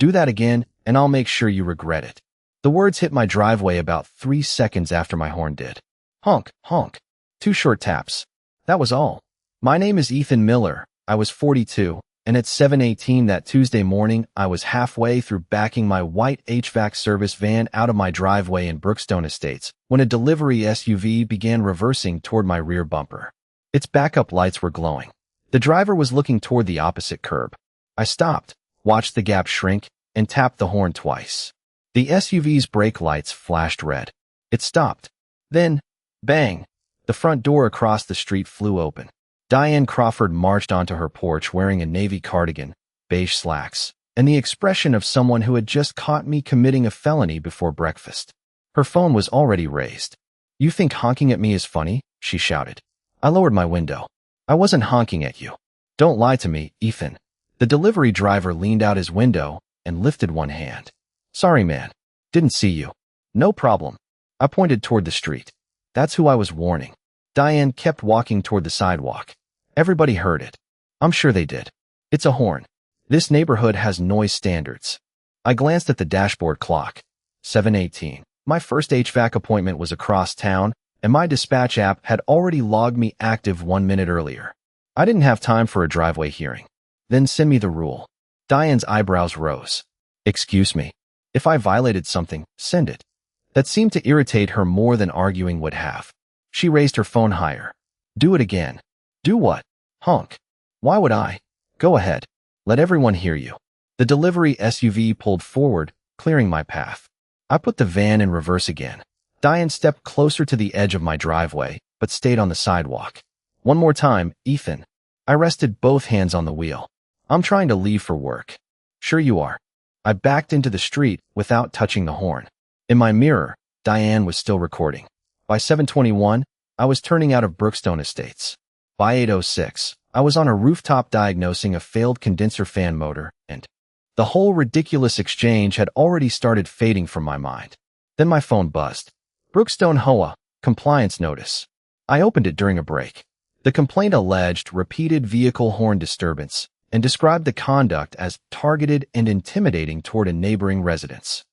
Do that again, and I'll make sure you regret it. The words hit my driveway about 3 seconds after my horn did. Honk, honk. 2 short taps. That was all. My name is Ethan Miller. I was 42, and at 7:18 that Tuesday morning, I was halfway through backing my white HVAC service van out of my driveway in Brookstone Estates when a delivery SUV began reversing toward my rear bumper. Its backup lights were glowing. The driver was looking toward the opposite curb. I stopped, watched the gap shrink, and tapped the horn twice. The SUV's brake lights flashed red. It stopped. Then, bang! The front door across the street flew open. Diane Crawford marched onto her porch wearing a navy cardigan, beige slacks, and the expression of someone who had just caught me committing a felony before breakfast. Her phone was already raised. "You think honking at me is funny?" she shouted. I lowered my window. "I wasn't honking at you. Don't lie to me, Ethan." The delivery driver leaned out his window and lifted one hand. "Sorry, man. Didn't see you." "No problem." I pointed toward the street. "That's who I was warning." Diane kept walking toward the sidewalk. Everybody heard it. I'm sure they did. It's a horn. This neighborhood has noise standards. I glanced at the dashboard clock. 7:18. My first HVAC appointment was across town, and my dispatch app had already logged me active 1 minute earlier. I didn't have time for a driveway hearing. "Then send me the rule." Diane's eyebrows rose. "Excuse me. If I violated something, send it." That seemed to irritate her more than arguing would have. She raised her phone higher. "Do it again." "Do what?" "Honk." "Why would I?" "Go ahead. Let everyone hear you." The delivery SUV pulled forward, clearing my path. I put the van in reverse again. Diane stepped closer to the edge of my driveway, but stayed on the sidewalk. "One more time, Ethan." I rested both hands on the wheel. "I'm trying to leave for work." "Sure you are." I backed into the street without touching the horn. In my mirror, Diane was still recording. By 7:21, I was turning out of Brookstone Estates. By 8:06, I was on a rooftop diagnosing a failed condenser fan motor, and the whole ridiculous exchange had already started fading from my mind. Then my phone buzzed. "Brookstone HOA, compliance notice." I opened it during a break. The complaint alleged repeated vehicle horn disturbance and described the conduct as targeted and intimidating toward a neighboring residence.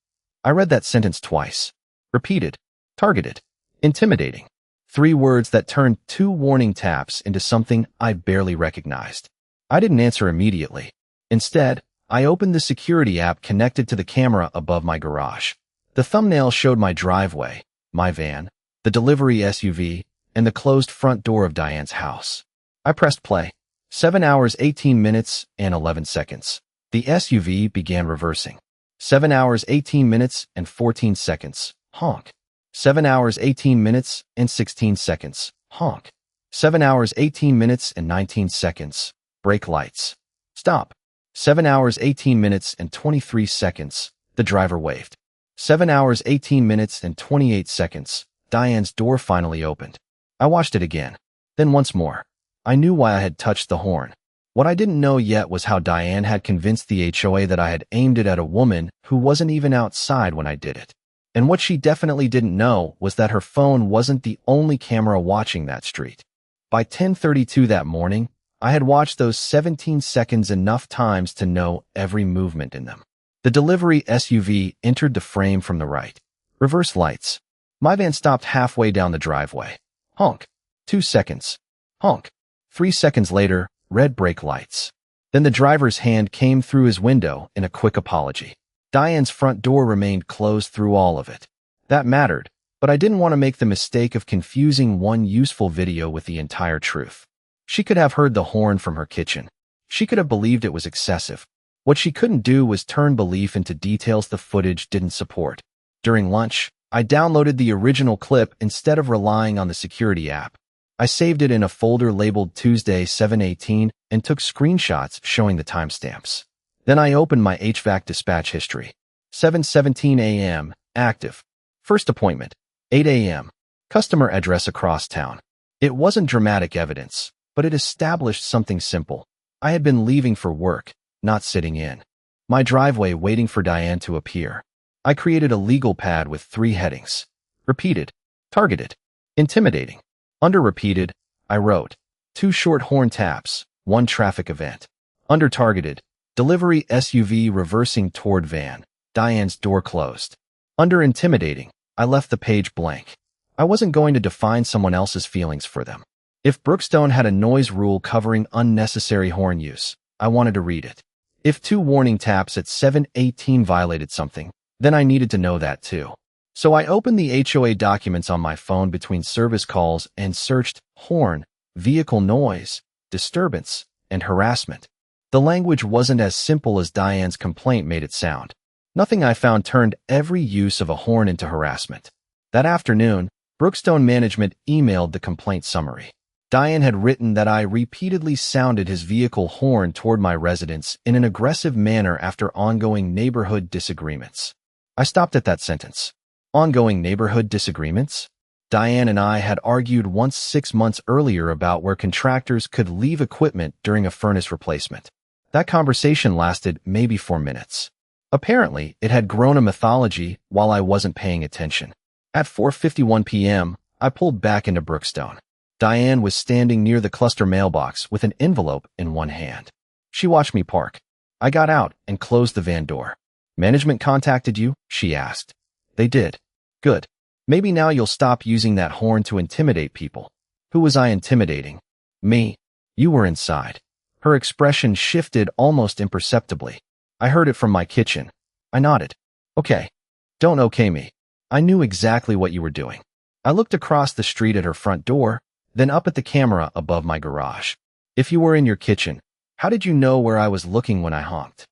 I read that sentence twice. Repeated, targeted, intimidating. 3 words that turned 2 warning taps into something I barely recognized. I didn't answer immediately. Instead, I opened the security app connected to the camera above my garage. The thumbnail showed my driveway, my van, the delivery SUV, and the closed front door of Diane's house. I pressed play. 7 hours 18 minutes and 11 seconds. The SUV began reversing. 7 hours 18 minutes and 14 seconds. Honk. 7 hours 18 minutes and 16 seconds. Honk. 7 hours 18 minutes and 19 seconds. Brake lights. Stop. 7 hours 18 minutes and 23 seconds. The driver waved. 7 hours 18 minutes and 28 seconds. Diane's door finally opened. I watched it again. Then once more. I knew why I had touched the horn. What I didn't know yet was how Diane had convinced the HOA that I had aimed it at a woman who wasn't even outside when I did it. And what she definitely didn't know was that her phone wasn't the only camera watching that street. By 10:32 that morning, I had watched those 17 seconds enough times to know every movement in them. The delivery SUV entered the frame from the right. Reverse lights. My van stopped halfway down the driveway. Honk. 2 seconds. Honk. 3 seconds later, red brake lights. Then the driver's hand came through his window in a quick apology. Diane's front door remained closed through all of it. That mattered, but I didn't want to make the mistake of confusing one useful video with the entire truth. She could have heard the horn from her kitchen. She could have believed it was excessive. What she couldn't do was turn belief into details the footage didn't support. During lunch, I downloaded the original clip instead of relying on the security app. I saved it in a folder labeled Tuesday 7:18 and took screenshots showing the timestamps. Then I opened my HVAC dispatch history. 7:17 a.m. Active. First appointment. 8 a.m. Customer address across town. It wasn't dramatic evidence, but it established something simple. I had been leaving for work, not sitting in my driveway waiting for Diane to appear. I created a legal pad with 3 headings. Repeated. Targeted. Intimidating. Under repeated, I wrote 2 short horn taps, 1 traffic event. Under targeted, Delivery SUV reversing toward van. Diane's door closed. Under intimidating, I left the page blank. I wasn't going to define someone else's feelings for them. If Brookstone had a noise rule covering unnecessary horn use, I wanted to read it. If 2 warning taps at 7:18 violated something, then I needed to know that too. So I opened the HOA documents on my phone between service calls and searched horn, vehicle noise, disturbance, and harassment. The language wasn't as simple as Diane's complaint made it sound. Nothing I found turned every use of a horn into harassment. That afternoon, Brookstone management emailed the complaint summary. Diane had written that I repeatedly sounded his vehicle horn toward my residence in an aggressive manner after ongoing neighborhood disagreements. I stopped at that sentence. Ongoing neighborhood disagreements? Diane and I had argued once 6 months earlier about where contractors could leave equipment during a furnace replacement. That conversation lasted maybe 4 minutes. Apparently, it had grown a mythology while I wasn't paying attention. At 4:51 p.m., I pulled back into Brookstone. Diane was standing near the cluster mailbox with an envelope in one hand. She watched me park. I got out and closed the van door. "Management contacted you?" she asked. "They did." "Good. Maybe now you'll stop using that horn to intimidate people." Who was I intimidating? Me. You were inside. Her expression shifted almost imperceptibly. I heard it from my kitchen. I nodded. "Okay. Don't okay me. I knew exactly what you were doing." I looked across the street at her front door, then up at the camera above my garage. "If you were in your kitchen, how did you know where I was looking when I honked?"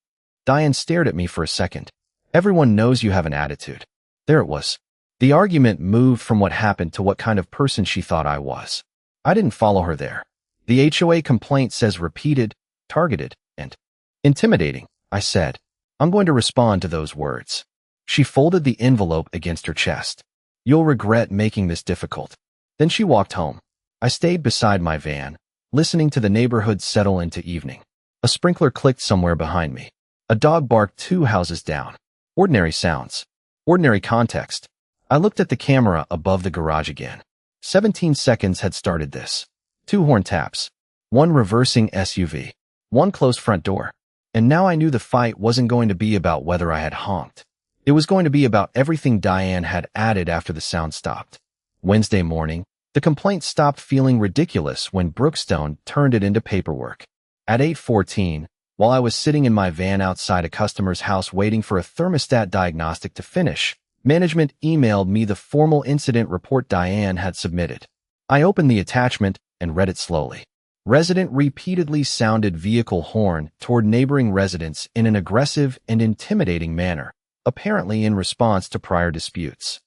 Diane stared at me for a second. "Everyone knows you have an attitude." There it was. The argument moved from what happened to what kind of person she thought I was. I didn't follow her there. The HOA complaint says repeated, targeted, and intimidating, I said. I'm going to respond to those words. She folded the envelope against her chest. "You'll regret making this difficult." Then she walked home. I stayed beside my van, listening to the neighborhood settle into evening. A sprinkler clicked somewhere behind me. A dog barked 2 houses down. Ordinary sounds. Ordinary context. I looked at the camera above the garage again. 17 seconds had started this. 2 horn taps. 1 reversing SUV. 1 closed front door. And now I knew the fight wasn't going to be about whether I had honked. It was going to be about everything Diane had added after the sound stopped. Wednesday morning, the complaint stopped feeling ridiculous when Brookstone turned it into paperwork. At 8:14, while I was sitting in my van outside a customer's house waiting for a thermostat diagnostic to finish, management emailed me the formal incident report Diane had submitted. I opened the attachment and read it slowly. Resident repeatedly sounded vehicle horn toward neighboring residents in an aggressive and intimidating manner, apparently in response to prior disputes.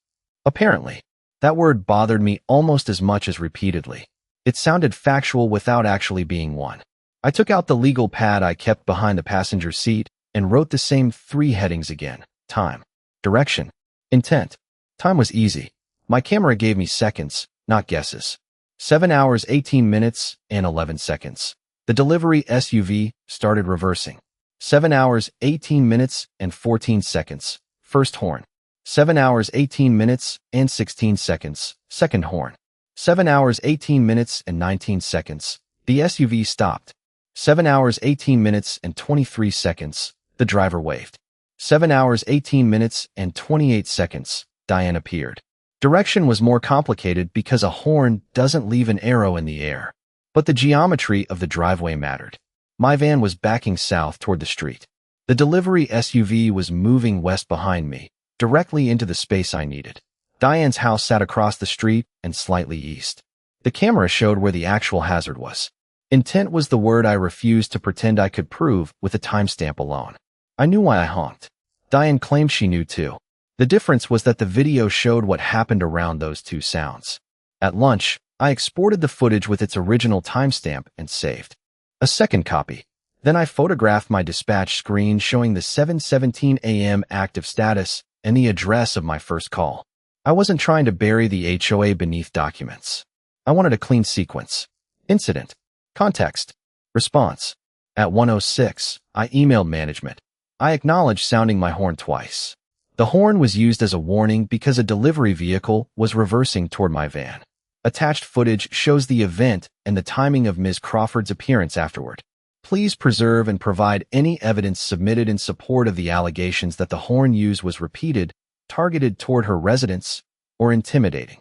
Apparently. That word bothered me almost as much as repeatedly. It sounded factual without actually being one. I took out the legal pad I kept behind the passenger seat and wrote the same 3 headings again. Time. Direction. Intent. Time was easy. My camera gave me seconds, not guesses. 7 hours, 18 minutes, and 11 seconds. The delivery SUV started reversing. 7 hours, 18 minutes, and 14 seconds. First horn. 7 hours, 18 minutes, and 16 seconds. Second horn. 7 hours, 18 minutes, and 19 seconds. The SUV stopped. 7 hours, 18 minutes, and 23 seconds. The driver waved. 7 hours, 18 minutes, and 28 seconds. Diane appeared. Direction was more complicated because a horn doesn't leave an arrow in the air. But the geometry of the driveway mattered. My van was backing south toward the street. The delivery SUV was moving west behind me, directly into the space I needed. Diane's house sat across the street and slightly east. The camera showed where the actual hazard was. Intent was the word I refused to pretend I could prove with a timestamp alone. I knew why I honked. Diane claimed she knew too. The difference was that the video showed what happened around those 2 sounds. At lunch, I exported the footage with its original timestamp and saved a second copy. Then I photographed my dispatch screen showing the 7:17 a.m. active status and the address of my first call. I wasn't trying to bury the HOA beneath documents. I wanted a clean sequence. Incident. Context. Response. At 1:06, I emailed management. I acknowledged sounding my horn twice. The horn was used as a warning because a delivery vehicle was reversing toward my van. Attached footage shows the event and the timing of Ms. Crawford's appearance afterward. Please preserve and provide any evidence submitted in support of the allegations that the horn used was repeated, targeted toward her residence, or intimidating.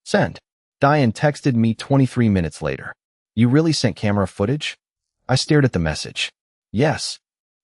Send. Diane texted me 23 minutes later. You really sent camera footage? I stared at the message. Yes.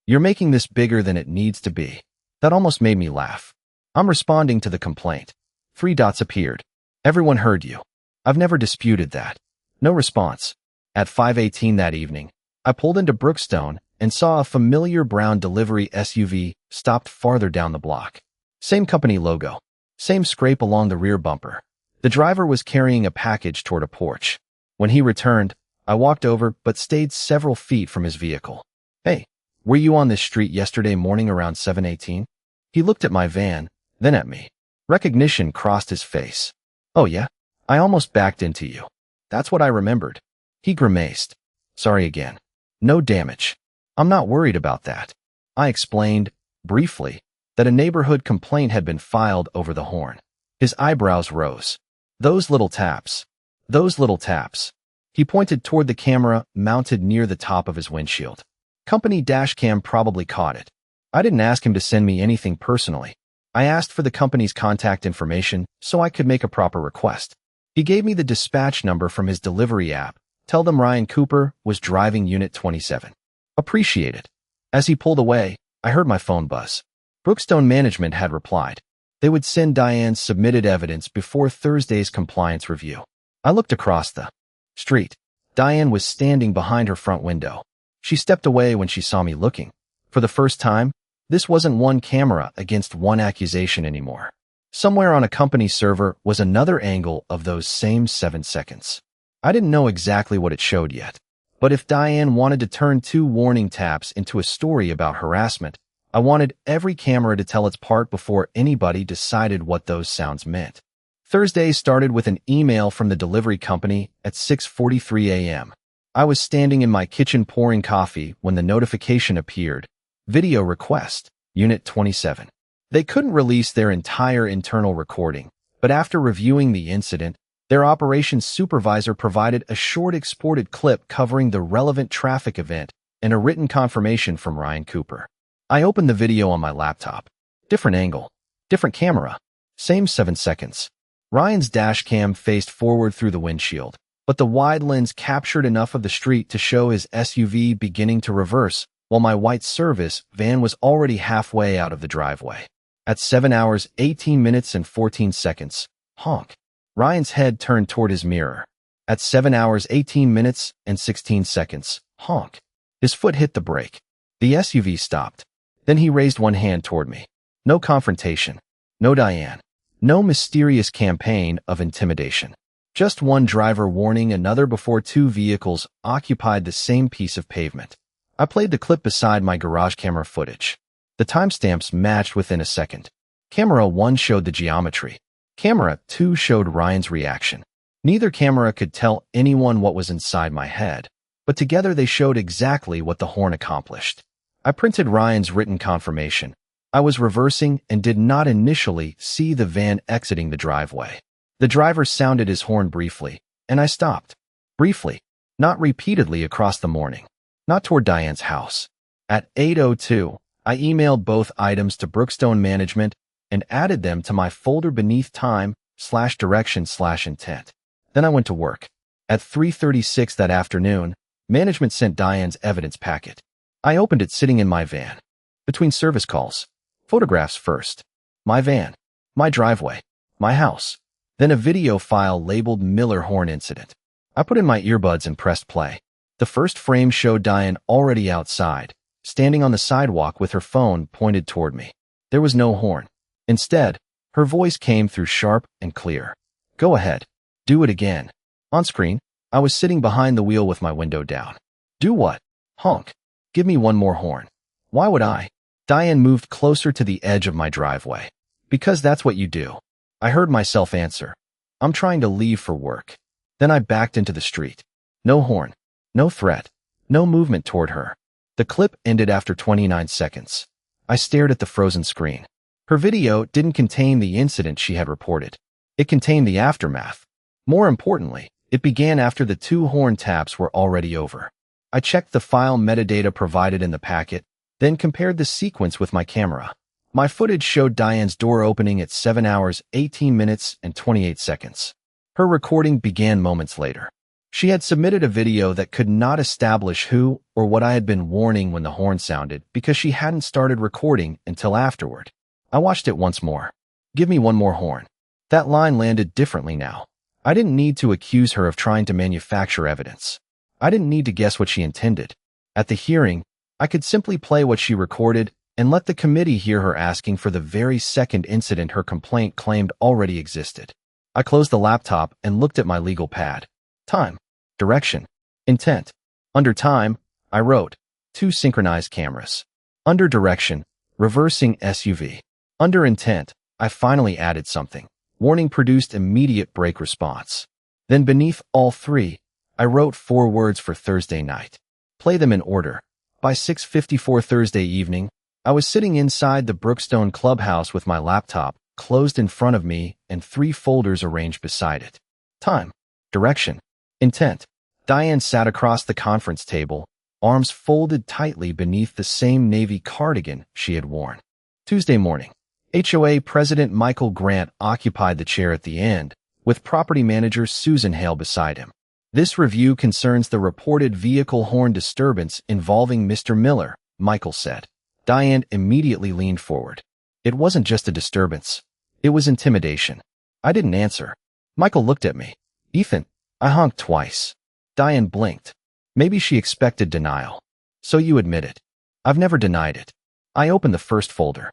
You're making this bigger than it needs to be. That almost made me laugh. I'm responding to the complaint. 3 dots appeared. Everyone heard you. I've never disputed that. No response. At 5:18 that evening, I pulled into Brookstone and saw a familiar brown delivery SUV stopped farther down the block. Same company logo. Same scrape along the rear bumper. The driver was carrying a package toward a porch. When he returned, I walked over but stayed several feet from his vehicle. Hey, were you on this street yesterday morning around 7:18? He looked at my van, then at me. Recognition crossed his face. Oh yeah? I almost backed into you. That's what I remembered. He grimaced. Sorry again. No damage. I'm not worried about that. I explained, briefly, that a neighborhood complaint had been filed over the horn. His eyebrows rose. Those little taps. Those little taps. He pointed toward the camera mounted near the top of his windshield. Company dashcam probably caught it. I didn't ask him to send me anything personally. I asked for the company's contact information so I could make a proper request. He gave me the dispatch number from his delivery app. Tell them Ryan Cooper was driving Unit 27. Appreciate it. As he pulled away, I heard my phone buzz. Brookstone management had replied. They would send Diane's submitted evidence before Thursday's compliance review. I looked across the street. Diane was standing behind her front window. She stepped away when she saw me looking. For the first time, this wasn't one camera against one accusation anymore. Somewhere on a company server was another angle of those same 7 seconds. I didn't know exactly what it showed yet. But if Diane wanted to turn 2 warning taps into a story about harassment, I wanted every camera to tell its part before anybody decided what those sounds meant. Thursday started with an email from the delivery company at 6:43 a.m. I was standing in my kitchen pouring coffee when the notification appeared. Video request, Unit 27. They couldn't release their entire internal recording, but after reviewing the incident, their operations supervisor provided a short exported clip covering the relevant traffic event and a written confirmation from Ryan Cooper. I opened the video on my laptop. Different angle, different camera, same 7 seconds. Ryan's dash cam faced forward through the windshield, but the wide lens captured enough of the street to show his SUV beginning to reverse, while my white service van was already halfway out of the driveway. At 7 hours, 18 minutes and 14 seconds, honk. Ryan's head turned toward his mirror. At 7 hours, 18 minutes and 16 seconds, honk. His foot hit the brake. The SUV stopped. Then he raised one hand toward me. No confrontation. No Diane. No mysterious campaign of intimidation. Just one driver warning another before 2 vehicles occupied the same piece of pavement. I played the clip beside my garage camera footage. The timestamps matched within a second. Camera 1 showed the geometry. Camera 2 showed Ryan's reaction. Neither camera could tell anyone what was inside my head, but together they showed exactly what the horn accomplished. I printed Ryan's written confirmation. I was reversing and did not initially see the van exiting the driveway. The driver sounded his horn briefly, and I stopped. Briefly, not repeatedly across the morning, not toward Diane's house. At 8:02, I emailed both items to Brookstone management and added them to my folder beneath time/direction/intent. Then I went to work. At 3:36 that afternoon, management sent Diane's evidence packet. I opened it sitting in my van. Between service calls, photographs first. My van, my driveway, my house. Then a video file labeled Miller Horn Incident. I put in my earbuds and pressed play. The first frame showed Diane already outside, standing on the sidewalk with her phone pointed toward me. There was no horn. Instead, her voice came through sharp and clear. Go ahead. Do it again. On screen, I was sitting behind the wheel with my window down. Do what? Honk. Give me one more horn. Why would I? Diane moved closer to the edge of my driveway. Because that's what you do. I heard myself answer. I'm trying to leave for work. Then I backed into the street. No horn. No threat. No movement toward her. The clip ended after 29 seconds. I stared at the frozen screen. Her video didn't contain the incident she had reported. It contained the aftermath. More importantly, it began after the 2 horn taps were already over. I checked the file metadata provided in the packet, then compared the sequence with my camera. My footage showed Diane's door opening at 7 hours, 18 minutes, and 28 seconds. Her recording began moments later. She had submitted a video that could not establish who or what I had been warning when the horn sounded because she hadn't started recording until afterward. I watched it once more. Give me one more horn. That line landed differently now. I didn't need to accuse her of trying to manufacture evidence. I didn't need to guess what she intended. At the hearing, I could simply play what she recorded and let the committee hear her asking for the very second incident her complaint claimed already existed. I closed the laptop and looked at my legal pad. Time, direction, intent. Under time, I wrote, 2 synchronized cameras. Under direction, reversing SUV. Under intent, I finally added something. Warning produced immediate brake response. Then beneath all 3, I wrote 4 words for Thursday night. Play them in order. By 6:54 Thursday evening, I was sitting inside the Brookstone clubhouse with my laptop closed in front of me and 3 folders arranged beside it. Time, direction, intent. Diane sat across the conference table, arms folded tightly beneath the same navy cardigan she had worn. Tuesday morning. HOA President Michael Grant occupied the chair at the end, with property manager Susan Hale beside him. This review concerns the reported vehicle horn disturbance involving Mr. Miller, Michael said. Diane immediately leaned forward. It wasn't just a disturbance. It was intimidation. I didn't answer. Michael looked at me. Ethan, I honked twice. Diane blinked. Maybe she expected denial. So you admit it. I've never denied it. I opened the first folder.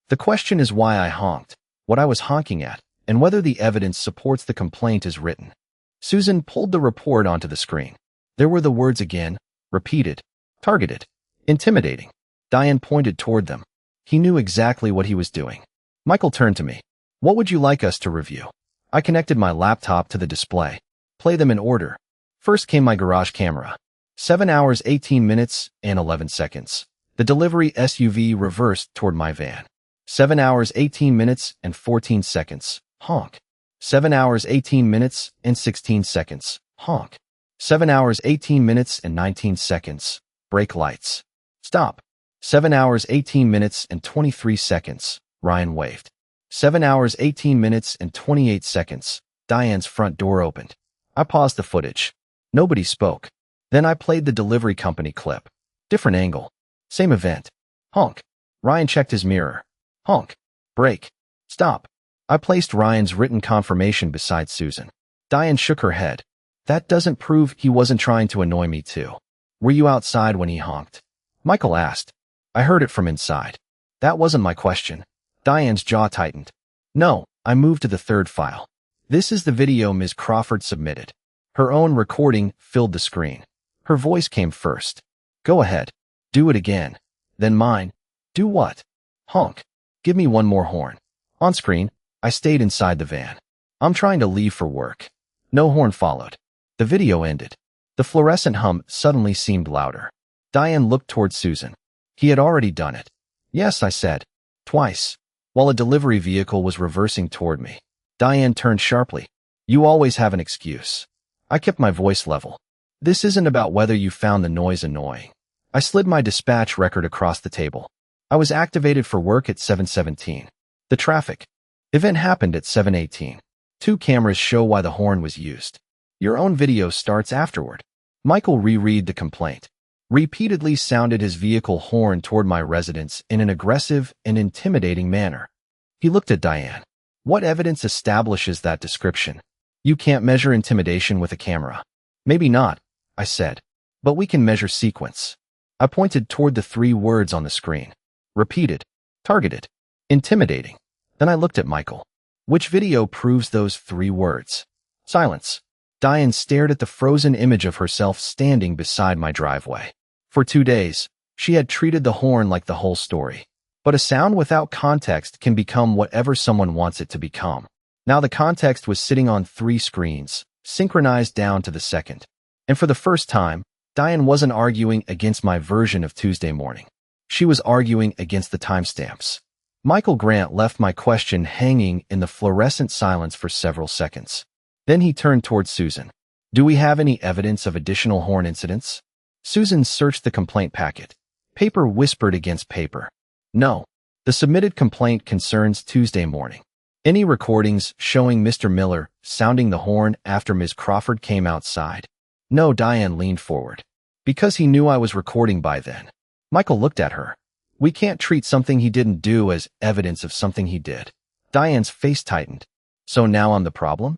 The question is why I honked, what I was honking at, and whether the evidence supports the complaint as written. Susan pulled the report onto the screen. There were the words again, repeated, targeted, intimidating. Diane pointed toward them. He knew exactly what he was doing. Michael turned to me. What would you like us to review? I connected my laptop to the display. Play them in order. First came my garage camera. 7 hours, 18 minutes, and 11 seconds. The delivery SUV reversed toward my van. 7 hours, 18 minutes, and 14 seconds. Honk. 7 hours, 18 minutes, and 16 seconds. Honk. 7 hours, 18 minutes, and 19 seconds. Brake lights. Stop. 7 hours, 18 minutes, and 23 seconds. Ryan waved. 7 hours, 18 minutes, and 28 seconds. Diane's front door opened. I paused the footage. Nobody spoke. Then I played the delivery company clip. Different angle. Same event. Honk. Ryan checked his mirror. Honk. Brake. Stop. I placed Ryan's written confirmation beside Susan. Diane shook her head. That doesn't prove he wasn't trying to annoy me too. Were you outside when he honked? Michael asked. I heard it from inside. That wasn't my question. Diane's jaw tightened. No, I moved to the third file. This is the video Ms. Crawford submitted. Her own recording filled the screen. Her voice came first. Go ahead. Do it again. Then mine. Do what? Honk. Give me one more horn. On screen, I stayed inside the van. I'm trying to leave for work. No horn followed. The video ended. The fluorescent hum suddenly seemed louder. Diane looked toward Susan. He had already done it. Yes, I said. Twice. While a delivery vehicle was reversing toward me. Diane turned sharply. You always have an excuse. I kept my voice level. This isn't about whether you found the noise annoying. I slid my dispatch record across the table. I was activated for work at 7:17. The traffic event happened at 7:18. 2 cameras show why the horn was used. Your own video starts afterward. Michael reread the complaint. Repeatedly sounded his vehicle horn toward my residence in an aggressive and intimidating manner. He looked at Diane. What evidence establishes that description? You can't measure intimidation with a camera. Maybe not, I said. But we can measure sequence. I pointed toward the 3 words on the screen. Repeated, targeted, intimidating. Then I looked at Michael. Which video proves those 3 words? Silence. Diane stared at the frozen image of herself standing beside my driveway. For 2 days, she had treated the horn like the whole story. But a sound without context can become whatever someone wants it to become. Now the context was sitting on 3 screens, synchronized down to the second. And for the first time, Diane wasn't arguing against my version of Tuesday morning. She was arguing against the timestamps. Michael Grant left my question hanging in the fluorescent silence for several seconds. Then he turned toward Susan. Do we have any evidence of additional horn incidents? Susan searched the complaint packet. Paper whispered against paper. No. The submitted complaint concerns Tuesday morning. Any recordings showing Mr. Miller sounding the horn after Ms. Crawford came outside? No. Diane leaned forward. Because he knew I was recording by then. Michael looked at her. We can't treat something he didn't do as evidence of something he did. Diane's face tightened. So now I'm the problem?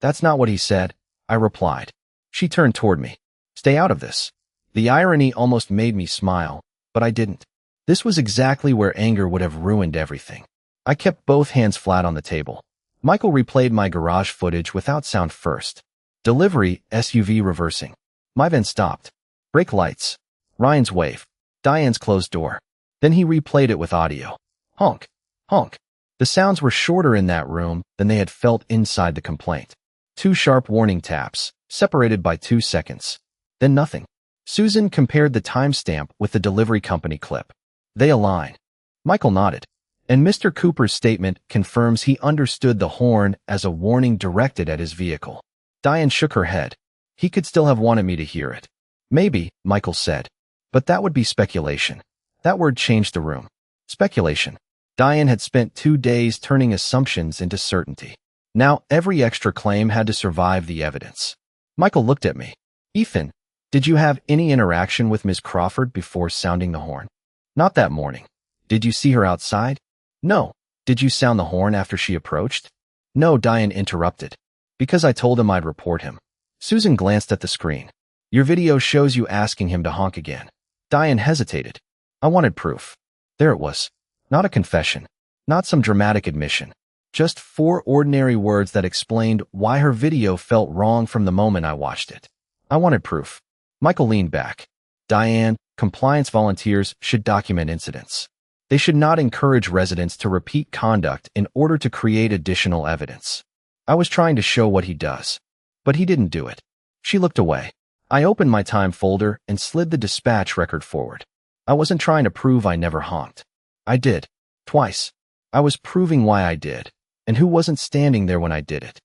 That's not what he said, I replied. She turned toward me. Stay out of this. The irony almost made me smile, but I didn't. This was exactly where anger would have ruined everything. I kept both hands flat on the table. Michael replayed my garage footage without sound first. Delivery, SUV reversing. My van stopped. Brake lights. Ryan's wave. Diane's closed door. Then he replayed it with audio. Honk. Honk. The sounds were shorter in that room than they had felt inside the complaint. 2 sharp warning taps, separated by 2 seconds. Then nothing. Susan compared the timestamp with the delivery company clip. They align. Michael nodded. And Mr. Cooper's statement confirms he understood the horn as a warning directed at his vehicle. Diane shook her head. He could still have wanted me to hear it. Maybe, Michael said. But that would be speculation. That word changed the room. Speculation. Diane had spent 2 days turning assumptions into certainty. Now every extra claim had to survive the evidence. Michael looked at me. Ethan, did you have any interaction with Ms. Crawford before sounding the horn? Not that morning. Did you see her outside? No. Did you sound the horn after she approached? No, Diane interrupted. Because I told him I'd report him. Susan glanced at the screen. Your video shows you asking him to honk again. Diane hesitated. I wanted proof. There it was. Not a confession. Not some dramatic admission. Just 4 ordinary words that explained why her video felt wrong from the moment I watched it. I wanted proof. Michael leaned back. Diane, compliance volunteers should document incidents. They should not encourage residents to repeat conduct in order to create additional evidence. I was trying to show what he does. But he didn't do it. She looked away. I opened my time folder and slid the dispatch record forward. I wasn't trying to prove I never honked. I did. Twice. I was proving why I did, and who wasn't standing there when I did it.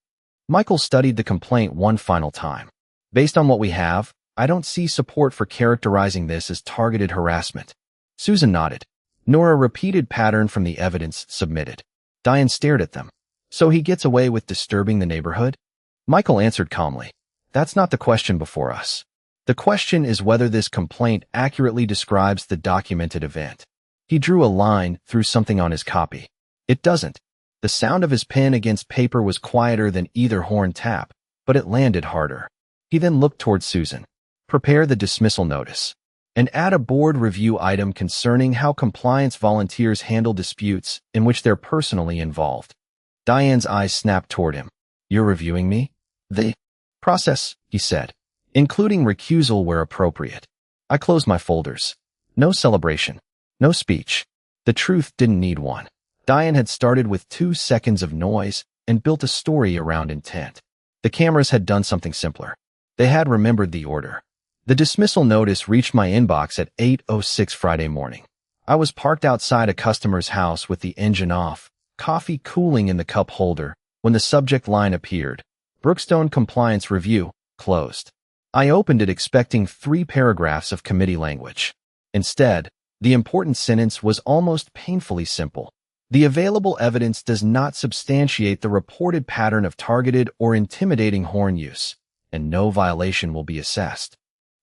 Michael studied the complaint one final time. Based on what we have, I don't see support for characterizing this as targeted harassment. Susan nodded. Nor a repeated pattern from the evidence submitted. Diane stared at them. So he gets away with disturbing the neighborhood? Michael answered calmly. That's not the question before us. The question is whether this complaint accurately describes the documented event. He drew a line through something on his copy. It doesn't. The sound of his pen against paper was quieter than either horn tap, but it landed harder. He then looked toward Susan. Prepare the dismissal notice. And add a board review item concerning how compliance volunteers handle disputes in which they're personally involved. Diane's eyes snapped toward him. You're reviewing me? The process, he said, including recusal where appropriate. I closed my folders. No celebration. No speech. The truth didn't need one. Diane had started with 2 seconds of noise and built a story around intent. The cameras had done something simpler. They had remembered the order. The dismissal notice reached my inbox at 8:06 Friday morning. I was parked outside a customer's house with the engine off, coffee cooling in the cup holder, when the subject line appeared. Brookstone Compliance Review, closed. I opened it expecting 3 paragraphs of committee language. Instead, the important sentence was almost painfully simple. The available evidence does not substantiate the reported pattern of targeted or intimidating horn use, and no violation will be assessed.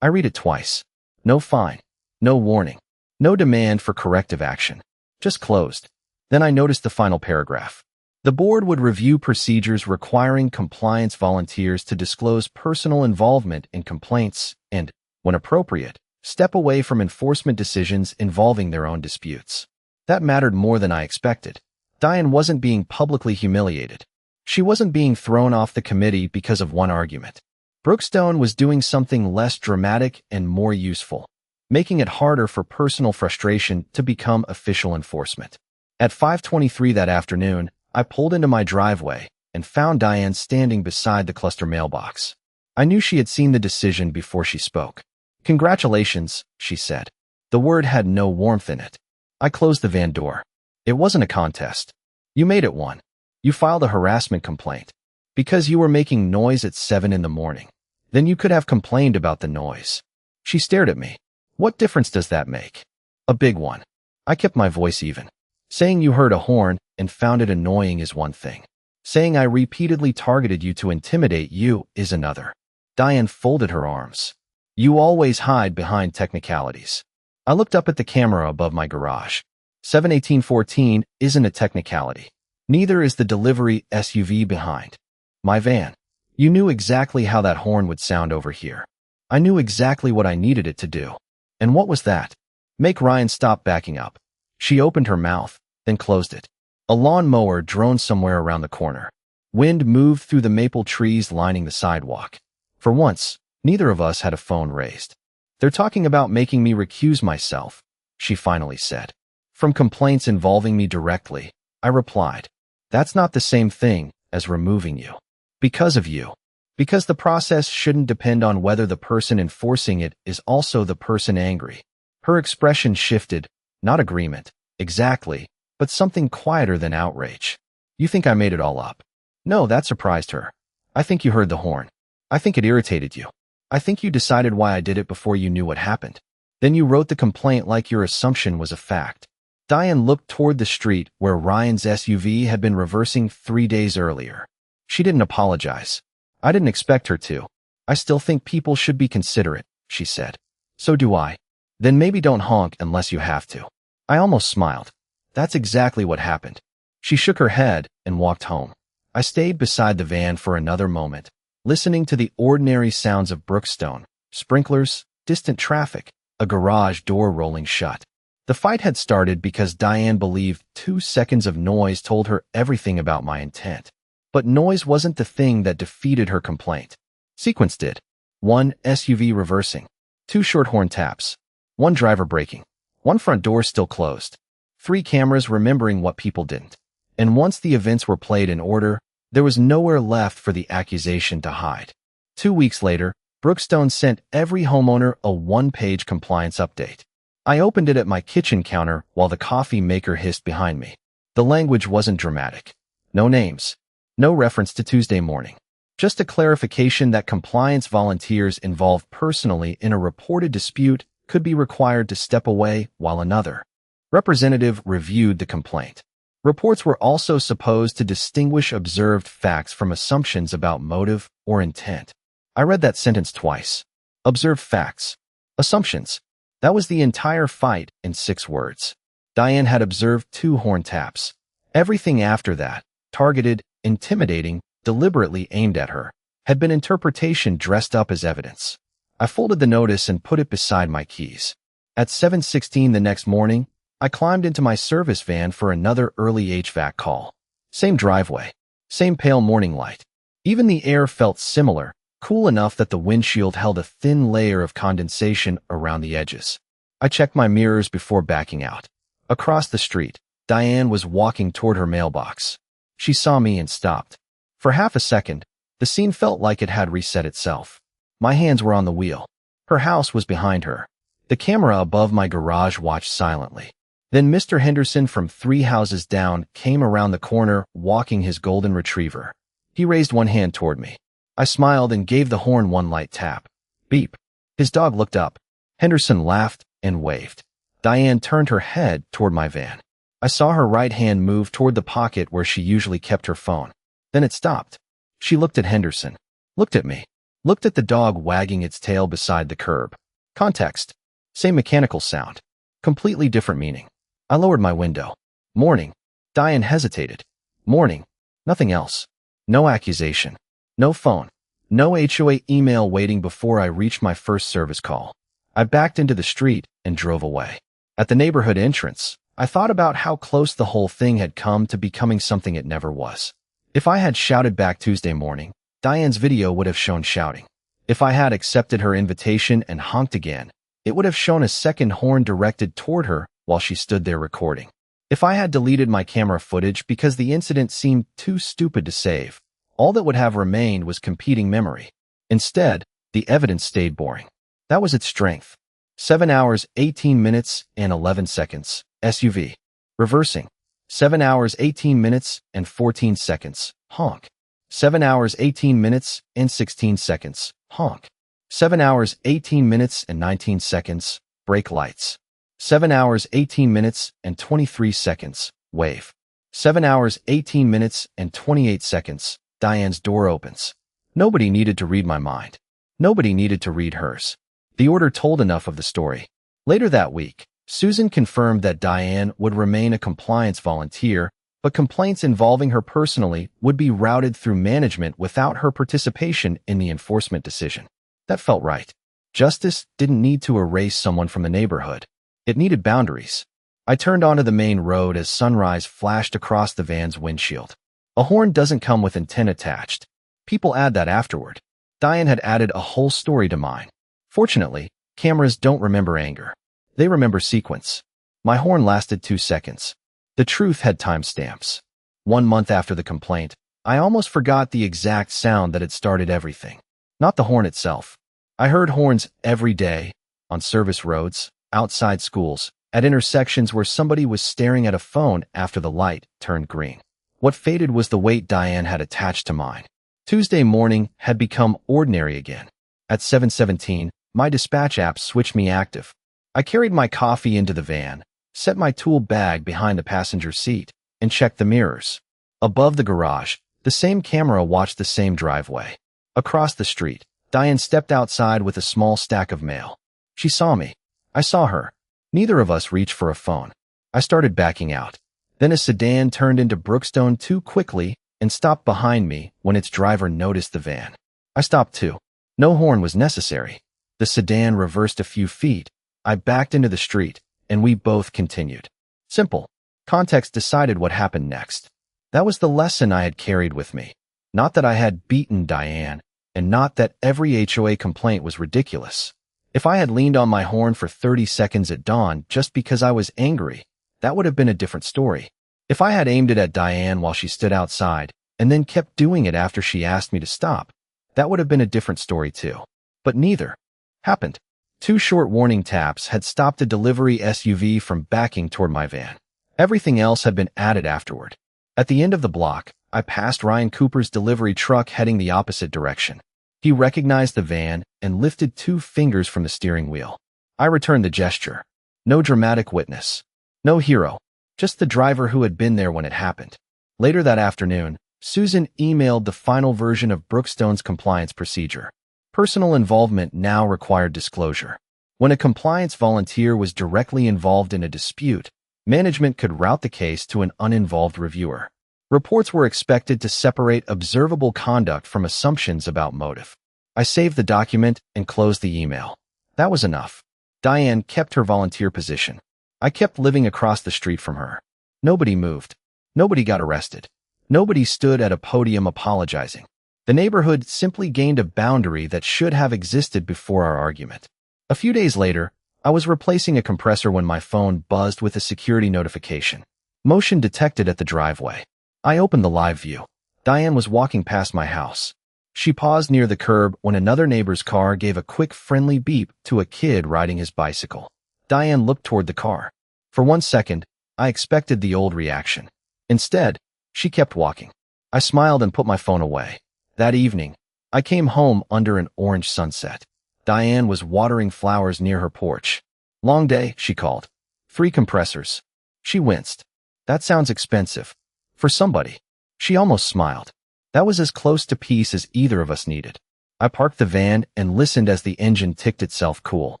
I read it twice. No fine. No warning. No demand for corrective action. Just closed. Then I noticed the final paragraph. The board would review procedures requiring compliance volunteers to disclose personal involvement in complaints and, when appropriate, step away from enforcement decisions involving their own disputes. That mattered more than I expected. Diane wasn't being publicly humiliated. She wasn't being thrown off the committee because of one argument. Brookstone was doing something less dramatic and more useful, making it harder for personal frustration to become official enforcement. At 5:23 that afternoon, I pulled into my driveway and found Diane standing beside the cluster mailbox. I knew she had seen the decision before she spoke. Congratulations, she said. The word had no warmth in it. I closed the van door. It wasn't a contest. You made it one. You filed a harassment complaint. Because you were making noise at 7 in the morning. Then you could have complained about the noise. She stared at me. What difference does that make? A big one. I kept my voice even. Saying you heard a horn and found it annoying is one thing. Saying I repeatedly targeted you to intimidate you is another. Diane folded her arms. You always hide behind technicalities. I looked up at the camera above my garage. 71814 isn't a technicality. Neither is the delivery SUV behind my van. You knew exactly how that horn would sound over here. I knew exactly what I needed it to do. And what was that? Make Ryan stop backing up. She opened her mouth, then closed it. A lawnmower droned somewhere around the corner. Wind moved through the maple trees lining the sidewalk. For once, neither of us had a phone raised. They're talking about making me recuse myself, she finally said. From complaints involving me directly, I replied. That's not the same thing as removing you. Because of you. Because the process shouldn't depend on whether the person enforcing it is also the person angry. Her expression shifted, not agreement, exactly, but something quieter than outrage. You think I made it all up? No, that surprised her. I think you heard the horn. I think it irritated you. I think you decided why I did it before you knew what happened. Then you wrote the complaint like your assumption was a fact. Diane looked toward the street where Ryan's SUV had been reversing 3 days earlier. She didn't apologize. I didn't expect her to. I still think people should be considerate, she said. So do I. Then maybe don't honk unless you have to. I almost smiled. That's exactly what happened. She shook her head and walked home. I stayed beside the van for another moment, listening to the ordinary sounds of Brookstone, sprinklers, distant traffic, a garage door rolling shut. The fight had started because Diane believed 2 seconds of noise told her everything about my intent. But noise wasn't the thing that defeated her complaint. Sequence did. 1 SUV reversing. 2 short horn taps. 1 driver braking. 1 front door still closed. 3 cameras remembering what people didn't. And once the events were played in order, there was nowhere left for the accusation to hide. 2 weeks later, Brookstone sent every homeowner a 1-page compliance update. I opened it at my kitchen counter while the coffee maker hissed behind me. The language wasn't dramatic. No names. No reference to Tuesday morning. Just a clarification that compliance volunteers involved personally in a reported dispute could be required to step away while another representative reviewed the complaint. Reports were also supposed to distinguish observed facts from assumptions about motive or intent. I read that sentence twice. Observed facts. Assumptions. That was the entire fight in 6 words. Diane had observed 2 horn taps. Everything after that, targeted, intimidating, deliberately aimed at her, had been interpretation dressed up as evidence. I folded the notice and put it beside my keys. At 7:16 the next morning, I climbed into my service van for another early HVAC call. Same driveway. Same pale morning light. Even the air felt similar, cool enough that the windshield held a thin layer of condensation around the edges. I checked my mirrors before backing out. Across the street, Diane was walking toward her mailbox. She saw me and stopped. For half a second, the scene felt like it had reset itself. My hands were on the wheel. Her house was behind her. The camera above my garage watched silently. Then Mr. Henderson from 3 houses down came around the corner walking his golden retriever. He raised one hand toward me. I smiled and gave the horn 1 light tap. Beep. His dog looked up. Henderson laughed and waved. Diane turned her head toward my van. I saw her right hand move toward the pocket where she usually kept her phone. Then it stopped. She looked at Henderson. Looked at me. Looked at the dog wagging its tail beside the curb. Context. Same mechanical sound. Completely different meaning. I lowered my window. Morning. Diane hesitated. Morning. Nothing else. No accusation. No phone. No HOA email waiting before I reached my first service call. I backed into the street and drove away. At the neighborhood entrance, I thought about how close the whole thing had come to becoming something it never was. If I had shouted back Tuesday morning, Diane's video would have shown shouting. If I had accepted her invitation and honked again, it would have shown a second horn directed toward her while she stood there recording. If I had deleted my camera footage because the incident seemed too stupid to save, all that would have remained was competing memory. Instead, the evidence stayed boring. That was its strength. 7 hours, 18 minutes, and 11 seconds. SUV. Reversing. 7 hours, 18 minutes, and 14 seconds. Honk. 7 hours, 18 minutes, and 16 seconds. Honk. 7 hours, 18 minutes and 19 seconds, brake lights. 7 hours, 18 minutes and 23 seconds, wave. 7 hours, 18 minutes and 28 seconds, Diane's door opens. Nobody needed to read my mind. Nobody needed to read hers. The order told enough of the story. Later that week, Susan confirmed that Diane would remain a compliance volunteer, but complaints involving her personally would be routed through management without her participation in the enforcement decision. That felt right. Justice didn't need to erase someone from the neighborhood. It needed boundaries. I turned onto the main road as sunrise flashed across the van's windshield. A horn doesn't come with intent attached. People add that afterward. Diane had added a whole story to mine. Fortunately, cameras don't remember anger. They remember sequence. My horn lasted 2 seconds. The truth had timestamps. 1 month after the complaint, I almost forgot the exact sound that had started everything. Not the horn itself. I heard horns every day, on service roads, outside schools, at intersections where somebody was staring at a phone after the light turned green. What faded was the weight Diane had attached to mine. Tuesday morning had become ordinary again. At 7:17, my dispatch app switched me active. I carried my coffee into the van, set my tool bag behind the passenger seat, and checked the mirrors. Above the garage, the same camera watched the same driveway. Across the street, Diane stepped outside with a small stack of mail. She saw me. I saw her. Neither of us reached for a phone. I started backing out. Then a sedan turned into Brookstone too quickly and stopped behind me when its driver noticed the van. I stopped too. No horn was necessary. The sedan reversed a few feet. I backed into the street, and we both continued. Simple. Context decided what happened next. That was the lesson I had carried with me. Not that I had beaten Diane, and not that every HOA complaint was ridiculous. If I had leaned on my horn for 30 seconds at dawn just because I was angry, that would have been a different story. If I had aimed it at Diane while she stood outside, and then kept doing it after she asked me to stop, that would have been a different story too. But neither happened. 2 short warning taps had stopped a delivery SUV from backing toward my van. Everything else had been added afterward. At the end of the block, I passed Ryan Cooper's delivery truck heading the opposite direction. He recognized the van and lifted 2 fingers from the steering wheel. I returned the gesture. No dramatic witness. No hero. Just the driver who had been there when it happened. Later that afternoon, Susan emailed the final version of Brookstone's compliance procedure. Personal involvement now required disclosure. When a compliance volunteer was directly involved in a dispute, management could route the case to an uninvolved reviewer. Reports were expected to separate observable conduct from assumptions about motive. I saved the document and closed the email. That was enough. Diane kept her volunteer position. I kept living across the street from her. Nobody moved. Nobody got arrested. Nobody stood at a podium apologizing. The neighborhood simply gained a boundary that should have existed before our argument. A few days later, I was replacing a compressor when my phone buzzed with a security notification. Motion detected at the driveway. I opened the live view. Diane was walking past my house. She paused near the curb when another neighbor's car gave a quick friendly beep to a kid riding his bicycle. Diane looked toward the car. For 1 second, I expected the old reaction. Instead, she kept walking. I smiled and put my phone away. That evening, I came home under an orange sunset. Diane was watering flowers near her porch. "Long day," she called. 3 compressors. She winced. "That sounds expensive." For somebody. She almost smiled. That was as close to peace as either of us needed. I parked the van and listened as the engine ticked itself cool.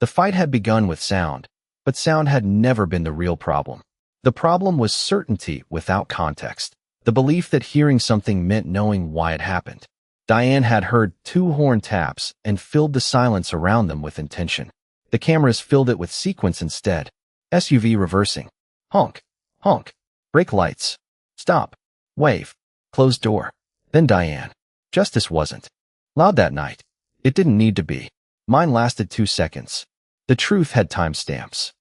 The fight had begun with sound, but sound had never been the real problem. The problem was certainty without context. The belief that hearing something meant knowing why it happened. Diane had heard 2 horn taps and filled the silence around them with intention. The cameras filled it with sequence instead. SUV reversing. Honk. Honk. Brake lights. Stop. Wave. Closed door. Then Diane. Justice wasn't loud that night. It didn't need to be. Mine lasted 2 seconds. The truth had timestamps.